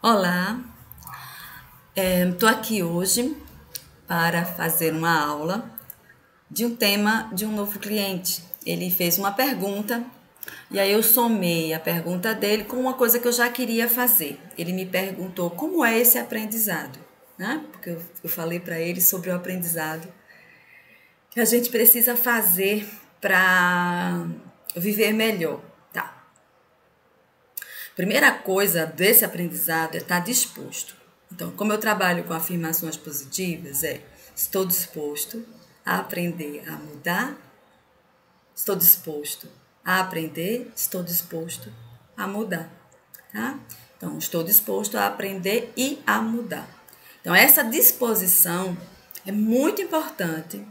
Olá, estou aqui hoje para fazer uma aula de um tema de um novo cliente. Ele fez uma pergunta e aí eu somei a pergunta dele com uma coisa que eu já queria fazer. Ele me perguntou como é esse aprendizado, né? Porque eu falei para ele sobre o aprendizado que a gente precisa fazer para viver melhor. Tá. Primeira coisa desse aprendizado é estar disposto. Então, como eu trabalho com afirmações positivas, estou disposto a aprender a mudar, estou disposto a aprender, estou disposto a mudar. Tá? Então, estou disposto a aprender e a mudar. Então, essa disposição é muito importante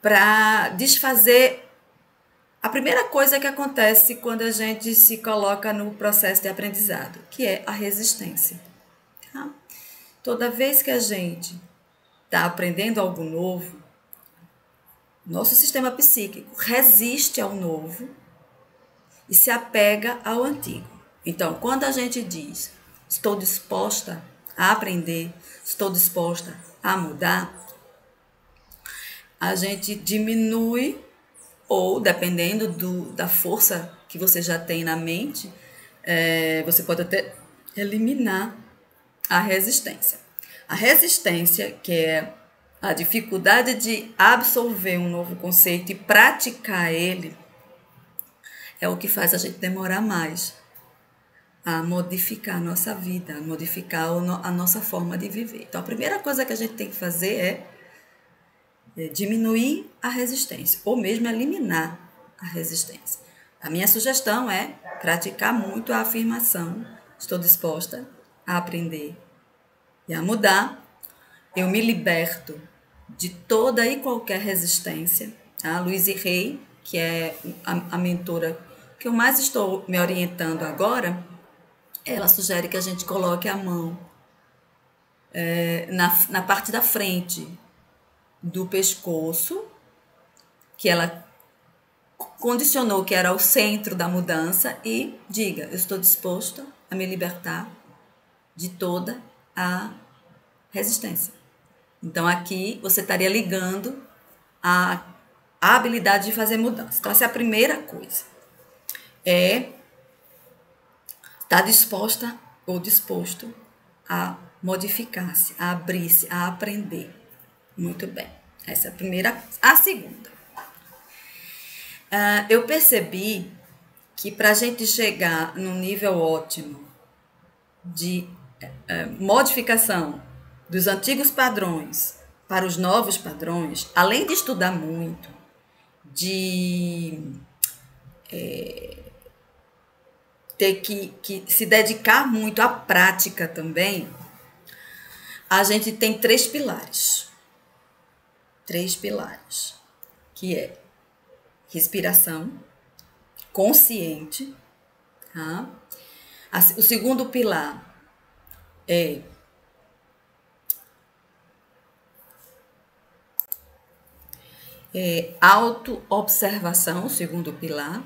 para desfazer a primeira coisa que acontece quando a gente se coloca no processo de aprendizado, que é a resistência. Tá? Toda vez que a gente está aprendendo algo novo, nosso sistema psíquico resiste ao novo e se apega ao antigo. Então, quando a gente diz estou disposta a aprender, estou disposta a mudar, a gente diminui ou, dependendo da força que você já tem na mente, você pode até eliminar a resistência. A resistência, que é a dificuldade de absorver um novo conceito e praticar ele, é o que faz a gente demorar mais a modificar a nossa vida, a modificar a nossa forma de viver. Então, a primeira coisa que a gente tem que fazer é diminuir a resistência, ou mesmo eliminar a resistência. A minha sugestão é praticar muito a afirmação: estou disposta a aprender e a mudar. Eu me liberto de toda e qualquer resistência. A Louise Hay, que é a mentora que eu mais estou me orientando agora, ela sugere que a gente coloque a mão na parte da frente do pescoço, que ela condicionou que era o centro da mudança, e diga: eu estou disposta a me libertar de toda a resistência. Então, aqui você estaria ligando a habilidade de fazer mudança. Então, essa é a primeira coisa. É estar disposta ou disposto a modificar-se, a abrir-se, a aprender. Muito bem. Essa é a primeira. A segunda. Eu percebi que para a gente chegar num nível ótimo de modificação dos antigos padrões para os novos padrões, além de estudar muito, de ter que se dedicar muito à prática também, a gente tem três pilares. Três pilares, que é respiração consciente. Tá? O segundo pilar é autoobservação, o segundo pilar.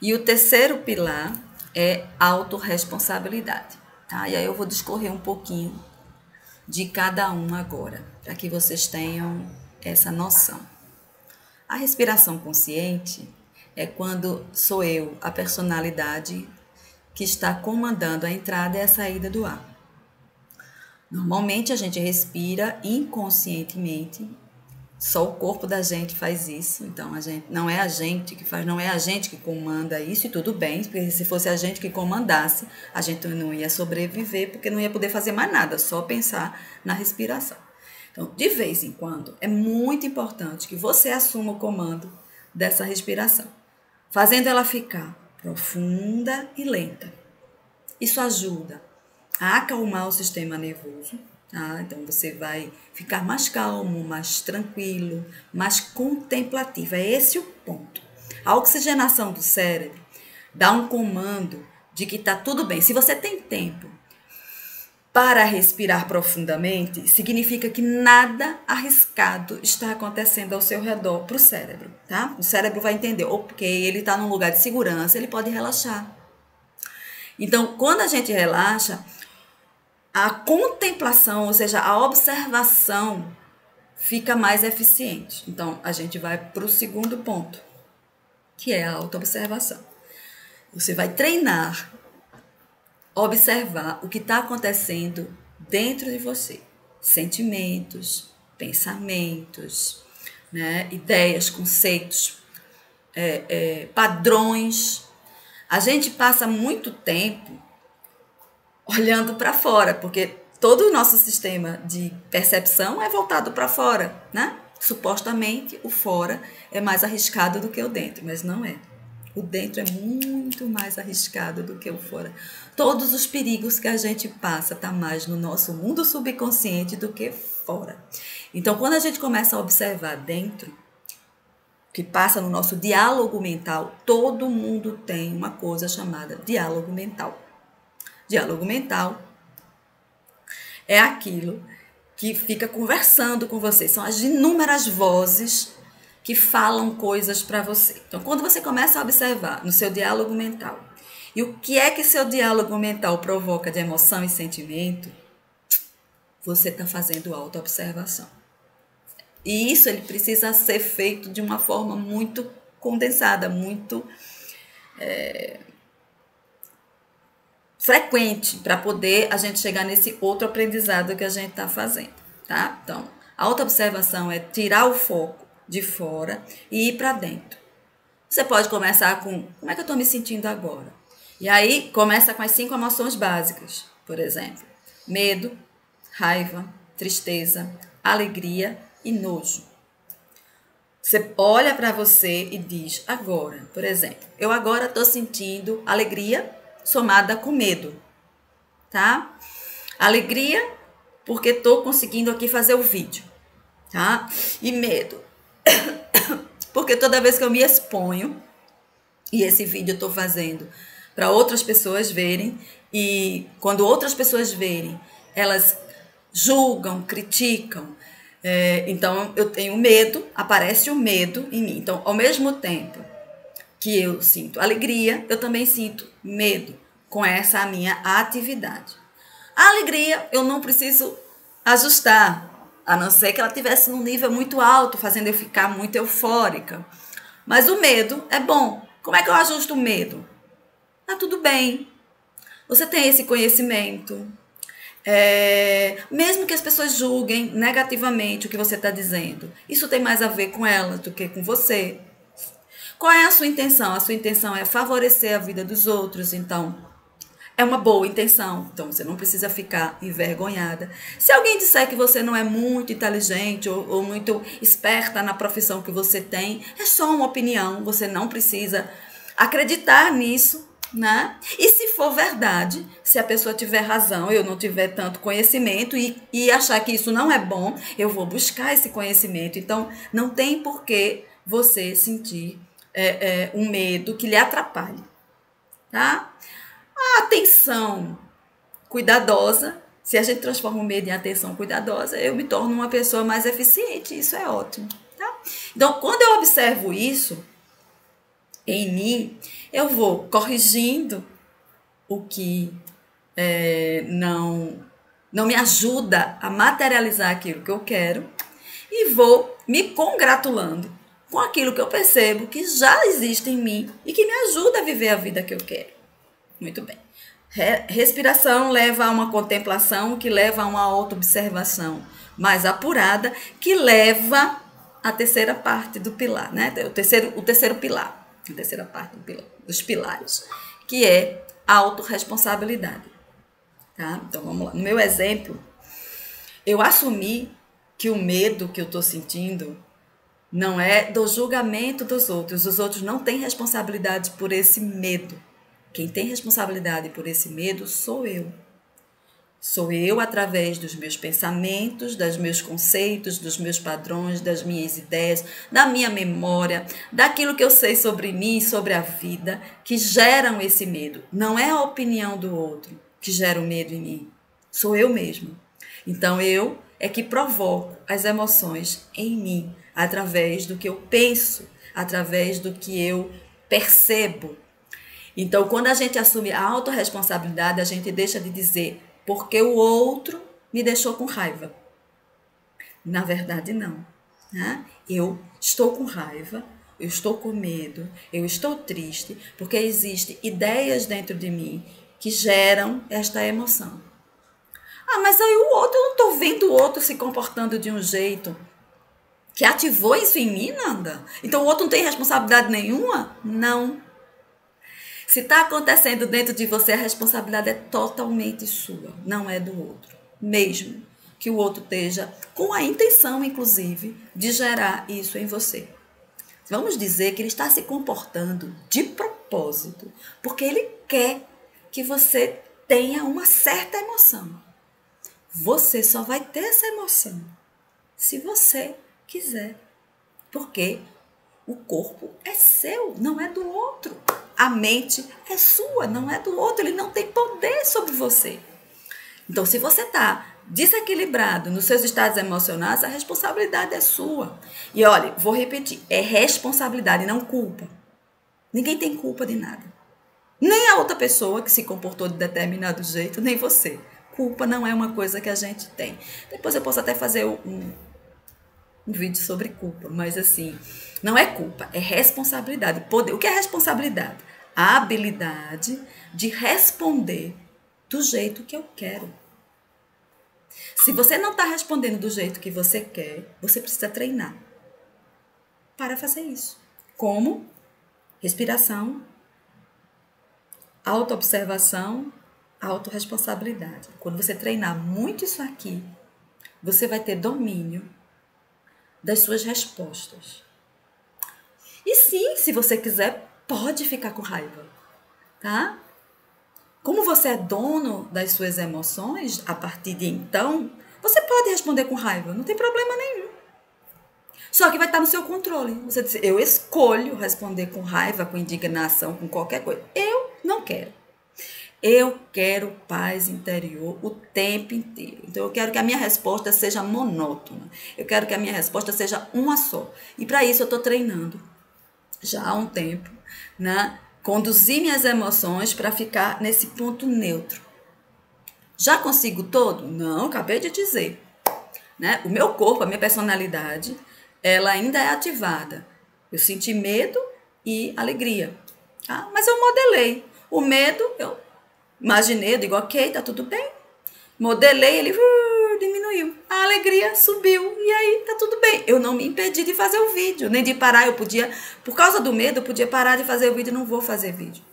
E o terceiro pilar é autorresponsabilidade. Tá? E aí eu vou discorrer um pouquinho de cada um agora, para que vocês tenham essa noção. A respiração consciente é quando sou eu, a personalidade, que está comandando a entrada e a saída do ar. Normalmente a gente respira inconscientemente, só o corpo da gente faz isso, então não é a gente que faz, não é a gente que comanda isso, e tudo bem, porque se fosse a gente que comandasse, a gente não ia sobreviver, porque não ia poder fazer mais nada, só pensar na respiração. Então, de vez em quando, é muito importante que você assuma o comando dessa respiração, fazendo ela ficar profunda e lenta. Isso ajuda a acalmar o sistema nervoso. Tá? Então, você vai ficar mais calmo, mais tranquilo, mais contemplativo. É esse o ponto. A oxigenação do cérebro dá um comando de que está tudo bem. Se você tem tempo para respirar profundamente, significa que nada arriscado está acontecendo ao seu redor para o cérebro. Tá? O cérebro vai entender, ok, ele está num lugar de segurança, ele pode relaxar. Então, quando a gente relaxa, a contemplação, ou seja, a observação, fica mais eficiente. Então, a gente vai para o segundo ponto, que é a autoobservação. Você vai treinar, observar o que está acontecendo dentro de você. Sentimentos, pensamentos, né? Ideias, conceitos, padrões. A gente passa muito tempo olhando para fora, porque todo o nosso sistema de percepção é voltado para fora, né? Supostamente o fora é mais arriscado do que o dentro, mas não é. O dentro é muito mais arriscado do que o fora. Todos os perigos que a gente passa tá mais no nosso mundo subconsciente do que fora. Então, quando a gente começa a observar dentro, que passa no nosso diálogo mental, todo mundo tem uma coisa chamada diálogo mental. Diálogo mental é aquilo que fica conversando com você. São as inúmeras vozes que falam coisas para você. Então, quando você começa a observar no seu diálogo mental e o que é que seu diálogo mental provoca de emoção e sentimento, você está fazendo autoobservação. E isso ele precisa ser feito de uma forma muito condensada, muito frequente, para poder a gente chegar nesse outro aprendizado que a gente está fazendo, tá? Então, a autoobservação é tirar o foco de fora e ir para dentro. Você pode começar com, como é que eu estou me sentindo agora? E aí, começa com as 5 emoções básicas, por exemplo, medo, raiva, tristeza, alegria e nojo. Você olha para você e diz, agora, por exemplo, eu agora estou sentindo alegria somada com medo, tá? Alegria porque estou conseguindo aqui fazer o vídeo, tá? E medo porque toda vez que eu me exponho, e esse vídeo eu estou fazendo para outras pessoas verem, e quando outras pessoas verem, elas julgam, criticam, então eu tenho medo, aparece o medo em mim. Então, ao mesmo tempo que eu sinto alegria, eu também sinto medo com essa minha atividade. A alegria eu não preciso ajustar, a não ser que ela estivesse num nível muito alto, fazendo eu ficar muito eufórica. Mas o medo é bom. Como é que eu ajusto o medo? Tá tudo bem. Você tem esse conhecimento. Mesmo que as pessoas julguem negativamente o que você está dizendo, isso tem mais a ver com elas do que com você. Qual é a sua intenção? A sua intenção é favorecer a vida dos outros, então é uma boa intenção, então você não precisa ficar envergonhada. Se alguém disser que você não é muito inteligente ou muito esperta na profissão que você tem, é só uma opinião, você não precisa acreditar nisso, né? E se for verdade, se a pessoa tiver razão, eu não tiver tanto conhecimento e achar que isso não é bom, eu vou buscar esse conhecimento. Então, não tem por que você sentir um medo que lhe atrapalhe, tá? A atenção cuidadosa, se a gente transforma o medo em atenção cuidadosa, eu me torno uma pessoa mais eficiente, isso é ótimo, tá? Então, quando eu observo isso em mim, eu vou corrigindo o que não me ajuda a materializar aquilo que eu quero e vou me congratulando com aquilo que eu percebo que já existe em mim e que me ajuda a viver a vida que eu quero. Muito bem. Respiração leva a uma contemplação, que leva a uma autoobservação mais apurada, que leva à terceira parte do pilar, né? O terceiro pilar, a terceira parte dos pilares, que é a autorresponsabilidade. Tá? Então, vamos lá. No meu exemplo, eu assumi que o medo que eu estou sentindo não é do julgamento dos outros. Os outros não têm responsabilidade por esse medo. Quem tem responsabilidade por esse medo sou eu. Sou eu através dos meus pensamentos, dos meus conceitos, dos meus padrões, das minhas ideias, da minha memória, daquilo que eu sei sobre mim e sobre a vida, que geram esse medo. Não é a opinião do outro que gera o medo em mim. Sou eu mesmo. Então, eu é que provoco as emoções em mim, através do que eu penso, através do que eu percebo. Então, quando a gente assume a autorresponsabilidade, a gente deixa de dizer porque o outro me deixou com raiva. Na verdade, não. Né? Eu estou com raiva, eu estou com medo, eu estou triste, porque existem ideias dentro de mim que geram esta emoção. Ah, mas aí o outro, eu não estou vendo o outro se comportando de um jeito que ativou isso em mim, Nanda? Então o outro não tem responsabilidade nenhuma? Não. Se está acontecendo dentro de você, a responsabilidade é totalmente sua, não é do outro. Mesmo que o outro esteja com a intenção, inclusive, de gerar isso em você. Vamos dizer que ele está se comportando de propósito, porque ele quer que você tenha uma certa emoção. Você só vai ter essa emoção se você quiser, porque o corpo é seu, não é do outro. A mente é sua, não é do outro. Ele não tem poder sobre você. Então, se você está desequilibrado nos seus estados emocionais, a responsabilidade é sua. E olha, vou repetir, é responsabilidade, não culpa. Ninguém tem culpa de nada. Nem a outra pessoa que se comportou de determinado jeito, nem você. Culpa não é uma coisa que a gente tem. Depois eu posso até fazer um vídeo sobre culpa, mas assim, não é culpa, é responsabilidade. Poder. O que é responsabilidade? A habilidade de responder do jeito que eu quero. Se você não está respondendo do jeito que você quer, você precisa treinar para fazer isso. Como? Respiração, autoobservação, autorresponsabilidade. Quando você treinar muito isso aqui, você vai ter domínio das suas respostas. E sim, se você quiser, pode ficar com raiva, tá? Como você é dono das suas emoções, a partir de então, você pode responder com raiva, não tem problema nenhum. Só que vai estar no seu controle. Você diz, eu escolho responder com raiva, com indignação, com qualquer coisa. Eu não quero. Eu quero paz interior o tempo inteiro. Então, eu quero que a minha resposta seja monótona. Eu quero que a minha resposta seja uma só. E para isso eu estou treinando já há um tempo, né? Conduzir minhas emoções para ficar nesse ponto neutro. Já consigo todo? Não, acabei de dizer. Né? O meu corpo, a minha personalidade, ela ainda é ativada. Eu senti medo e alegria. Tá? Mas eu modelei. O medo, eu imaginei, eu digo, ok, tá tudo bem. Modelei, ele diminuiu. A alegria subiu e aí tá tudo bem. Eu não me impedi de fazer o vídeo, nem de parar. Eu podia, por causa do medo, eu podia parar de fazer o vídeo e não vou fazer vídeo.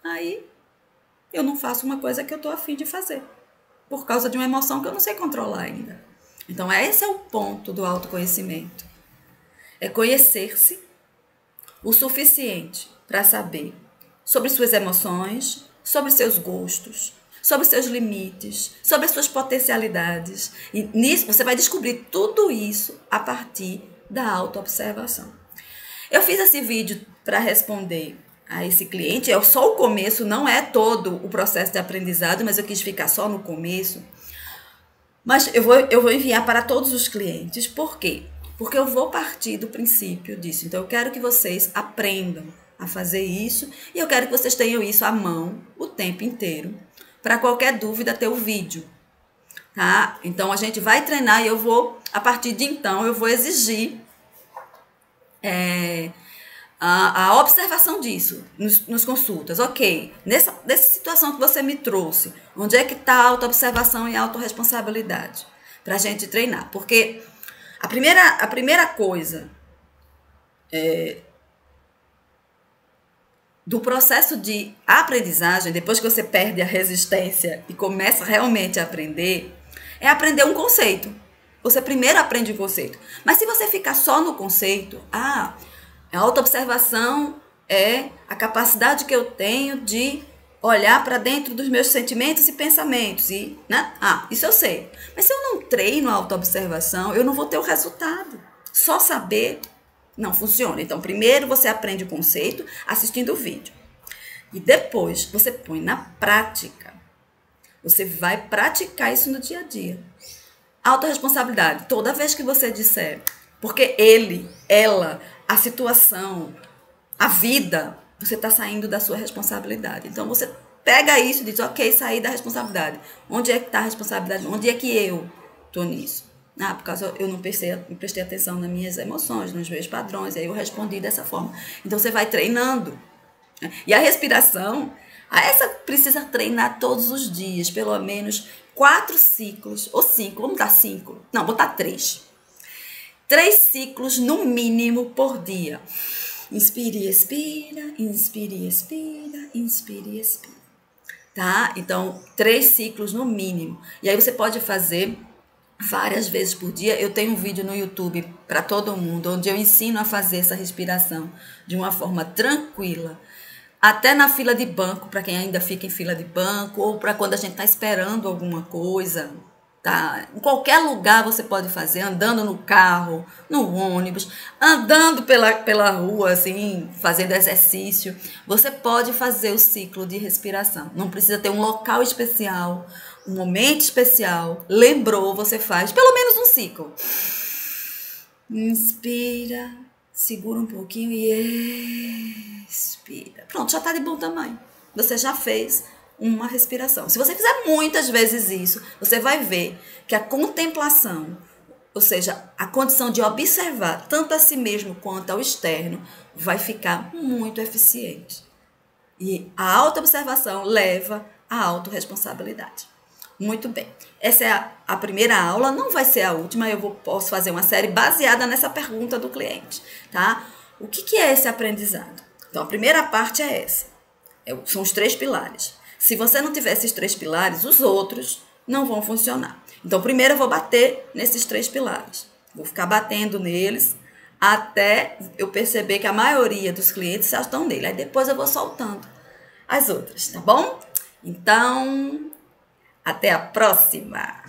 Aí eu não faço uma coisa que eu tô a fim de fazer. Por causa de uma emoção que eu não sei controlar ainda. Então, esse é o ponto do autoconhecimento. É conhecer-se o suficiente para saber sobre suas emoções, sobre seus gostos, sobre seus limites, sobre as suas potencialidades. E nisso você vai descobrir tudo isso a partir da autoobservação. Eu fiz esse vídeo para responder a esse cliente. É só o começo, não é todo o processo de aprendizado, mas eu quis ficar só no começo. Mas eu vou enviar para todos os clientes. Por quê? Porque eu vou partir do princípio disso. Então, eu quero que vocês aprendam a fazer isso e eu quero que vocês tenham isso à mão o tempo inteiro. Para qualquer dúvida, ter o vídeo. Tá? Então, a gente vai treinar e eu vou, a partir de então, eu vou exigir a observação disso nos consultas. Ok, nessa situação que você me trouxe, onde é que está a autoobservação e a autorresponsabilidade? Para a gente treinar. Porque a primeira coisa do processo de aprendizagem, depois que você perde a resistência e começa realmente a aprender, é aprender um conceito. Você primeiro aprende o conceito. Mas se você ficar só no conceito, a autoobservação é a capacidade que eu tenho de olhar para dentro dos meus sentimentos e pensamentos. Né? Isso eu sei. Mas se eu não treino a autoobservação, eu não vou ter o resultado. Só saber não funciona. Então, primeiro você aprende o conceito assistindo o vídeo. E depois você põe na prática. Você vai praticar isso no dia a dia. Autorresponsabilidade. Toda vez que você disser, porque ele, ela, a situação, a vida, você está saindo da sua responsabilidade. Então, você pega isso e diz, ok, saí da responsabilidade. Onde é que está a responsabilidade? Onde é que eu estou nisso? Ah, por causa eu não prestei atenção nas minhas emoções, nos meus padrões, aí eu respondi dessa forma. Então, você vai treinando. E a respiração, essa precisa treinar todos os dias, pelo menos 4 ciclos, ou 5, vamos dar 5, não, botar 3. 3 ciclos no mínimo por dia. Inspire e expira, inspire e expira, inspire e expira. Tá? Então, 3 ciclos no mínimo. E aí você pode fazer várias vezes por dia. Eu tenho um vídeo no YouTube para todo mundo, onde eu ensino a fazer essa respiração de uma forma tranquila. Até na fila de banco, para quem ainda fica em fila de banco, ou para quando a gente está esperando alguma coisa. Tá? Em qualquer lugar você pode fazer, andando no carro, no ônibus, andando pela rua, assim, fazendo exercício. Você pode fazer o ciclo de respiração. Não precisa ter um local especial, um momento especial. Lembrou, você faz pelo menos um ciclo. Inspira, segura um pouquinho e expira. Pronto, já está de bom tamanho. Você já fez uma respiração. Se você fizer muitas vezes isso, você vai ver que a contemplação, ou seja, a condição de observar tanto a si mesmo quanto ao externo, vai ficar muito eficiente. E a autoobservação leva à autorresponsabilidade. Muito bem. Essa é a primeira aula, não vai ser a última, posso fazer uma série baseada nessa pergunta do cliente, tá? O que é esse aprendizado? Então, a primeira parte é essa. São os 3 pilares. Se você não tiver esses 3 pilares, os outros não vão funcionar. Então, primeiro eu vou bater nesses 3 pilares. Vou ficar batendo neles até eu perceber que a maioria dos clientes já estão nele. Aí depois eu vou soltando as outras, tá bom? Então, até a próxima!